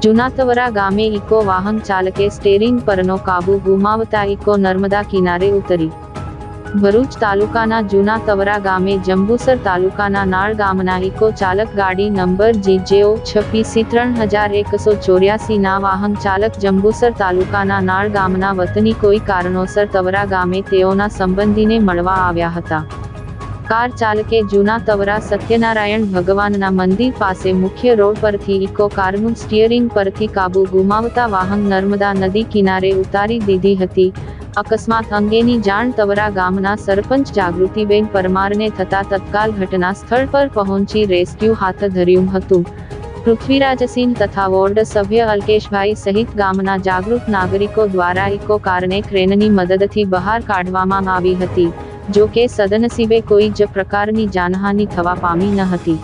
જૂનાતવરા ગામે ઇકો વાહન ચાલકે સ્ટેરિંગ પરનો કાબુ ગુમાવતા ઇકો નર્મદા કિનારે ઉતરી. ભરૂચ તાલુકાના જૂનાતવરા ગામે જંબુસર તાલુકાના નાળ ગામના ઇકો ચાલક ગાડી નંબર GJ-26C3184 ના વાહન ચાલક જંબુસર તાલુકાના નાળ ગામના વતની કોઈ કારણોસર તવરા ગામે તેઓના સંબંધીને મળવા આવ્યા હતા. કાર ચાલકે જૂનાતવરા સત્યનારાયણ ભગવાનના મંદિર પાસે મુખ્ય રોડ પરથી ઇકો કારનું સ્ટીયરિંગ પરથી કાબુ ગુમાવતા વાહન નર્મદા નદી કિનારે ઉતારી દીધી હતી. અકસ્માત અંગેની જાણ તવરા ગામના સરપંચ જાગૃતિબેન પરમારને થતા તત્કાલ ઘટના સ્થળ પર પહોંચી રેસ્ક્યુ હાથ ધર્યું હતું. પૃથ્વીરાજસિંહ તથા વોર્ડ સભ્ય અલ્કેશભાઈ સહિત ગામના જાગૃત નાગરિકો દ્વારા ઇકો કારને ક્રેનની મદદથી બહાર કાઢવામાં આવી હતી. જો કે સદનસીબે કોઈ જ પ્રકારની જાનહાનિ થવા પામી ન હતી.